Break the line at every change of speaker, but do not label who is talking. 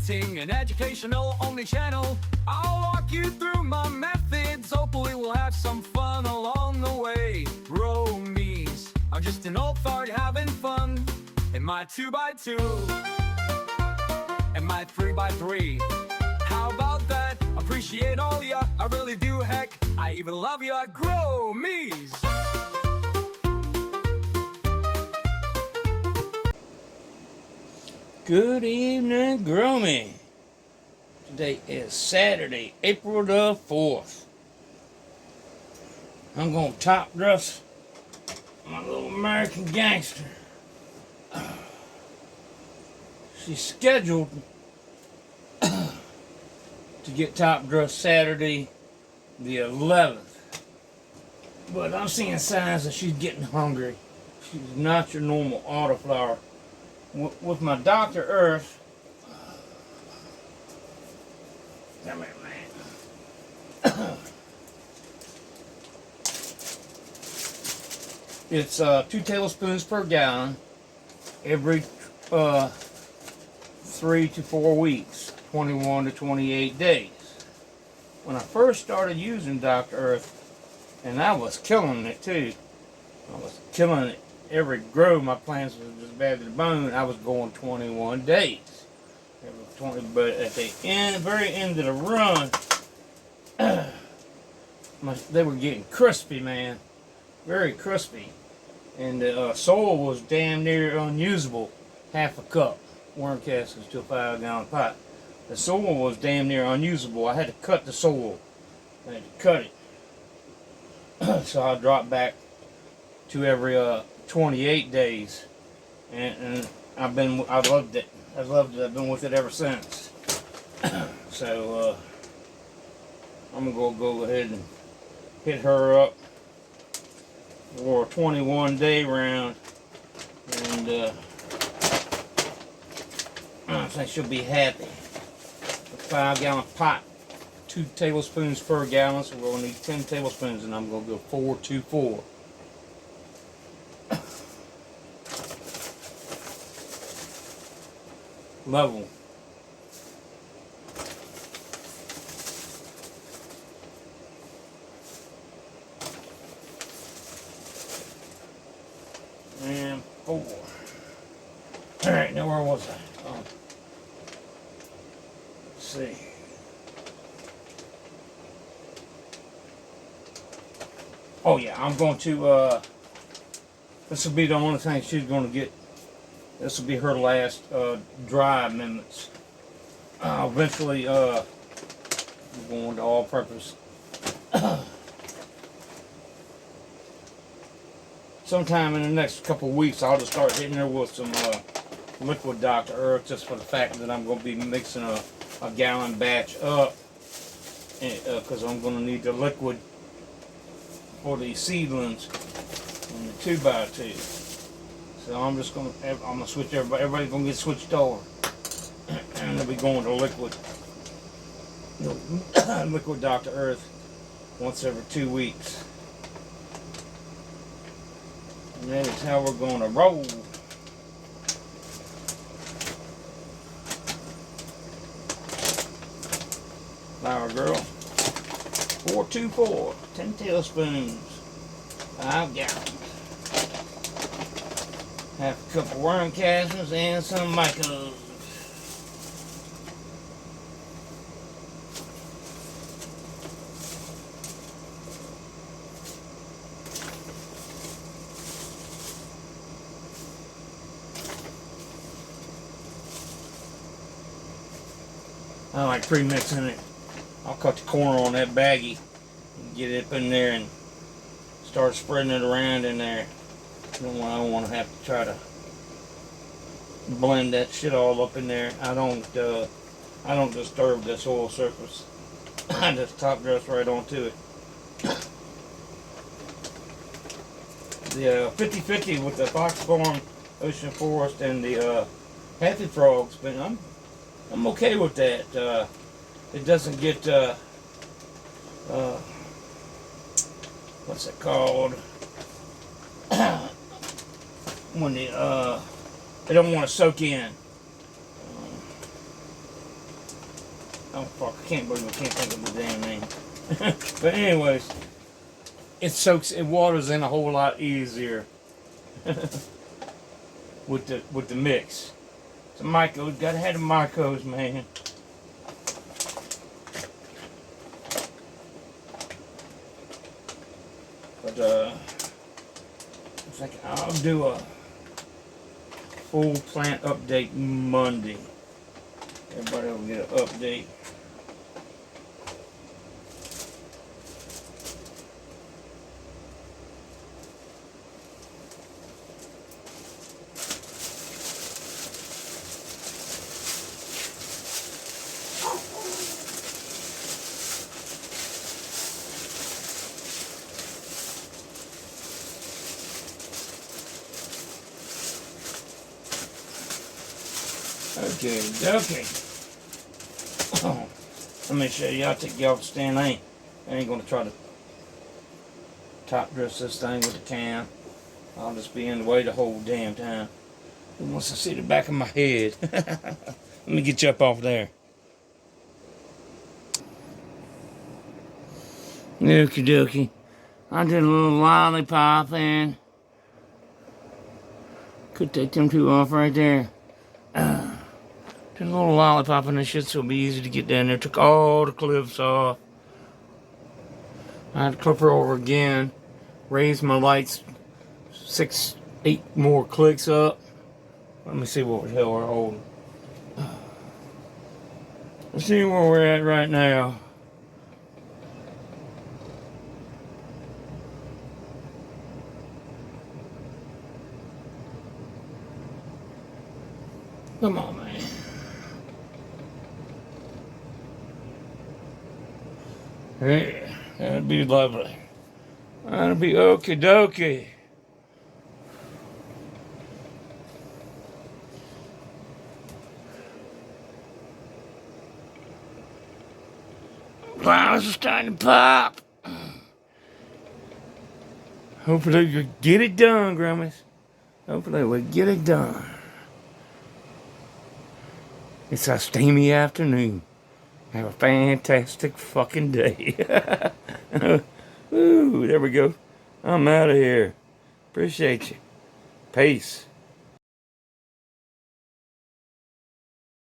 Presenting an educational only channel. I'll walk you through my methods. Hopefully we'll have some fun along the way. Bro me's, I'm just an old fart having fun. In my 2x2 and my 3x3. How about that? Appreciate all ya, I really do, heck, I even love ya. Grow me's.
Good evening, Groomy. Today is Saturday, April the 4th. I'm going to top dress my little American Gangster. She's scheduled to get top dressed Saturday the 11th. But I'm seeing signs that she's getting hungry. She's not your normal autoflower. With my Dr. Earth, come here, man. It's 2 tablespoons per gallon every 3 to 4 weeks, 21 to 28 days. When I first started using Dr. Earth, and I was killing it too, I was killing it. Every grow, my plants was as bad as the bone. I was going 21 days. But at the very end of the run, they were getting crispy, man. Very crispy. And the soil was damn near unusable. Half a cup. Worm castings to a 5-gallon pot. The soil was damn near unusable. I had to cut the soil. I had to cut it. So I dropped back to every 28 days, and I loved it. I've been with it ever since. So I'm gonna go ahead and hit her up for a 21-day round, and I think she'll be happy. A 5-gallon pot, 2 tablespoons per gallon, so we're gonna need 10 tablespoons, and I'm gonna go 4-2-4. Level. And 4. Alright, now where was I? Let's see. Oh yeah, I'm going to, this will be the only thing she's going to get. This will be her last dry amendments. Eventually, we're going to all-purpose. Sometime in the next couple of weeks, I'll just start hitting her with some liquid Dr. Earth, just for the fact that I'm going to be mixing a gallon batch up, because I'm going to need the liquid for the seedlings in the 2x2. So I'm gonna switch everybody. Everybody's gonna get switched over, and they'll be going to liquid Dr. Earth once every 2 weeks. And that is how we're gonna roll. Flour girl, 4-2-4, 10 tablespoons, 5 gallons. Half a cup of worm castings and some micos. I like pre-mixing it. I'll cut the corner on that baggie and get it up in there and start spreading it around in there. I don't want to have to try to blend that shit all up in there. I don't disturb this oil surface. I just top dress right onto it. The 50-50 with the foxfarm, ocean forest, and the happy frogs, but I'm okay with that. It doesn't get what's it called? When they don't want to soak in. Oh fuck, I can't believe I can't think of the damn name. But anyways, it waters in a whole lot easier with the mix. So Mycos, gotta have the Mycos, man. But I'll do a full plant update Monday. Everybody will get an update. Okay. Oh, let me show you. I'll take you off the stand. I ain't gonna try to top dress this thing with the can. I'll just be in the way the whole damn time. Who wants to see the back of my head? Let me get you up off there. Okie dokie. I did a little lollipop and could take them two off right there. Did a little lollipop and this shit so it'll be easy to get down there. Took all the clips off. I had to clip her over again. Raise my lights 6, 8 more clicks up. Let me see what the hell we're holding. Let's see where we're at right now. Come on, man. Yeah, that'd be lovely. That'd be okie dokie. Flowers are starting to pop. Hopefully we get it done, Grummies. Hopefully we get it done. It's a steamy afternoon. Have a fantastic fucking day. Woo, there we go. I'm out of here. Appreciate you. Peace.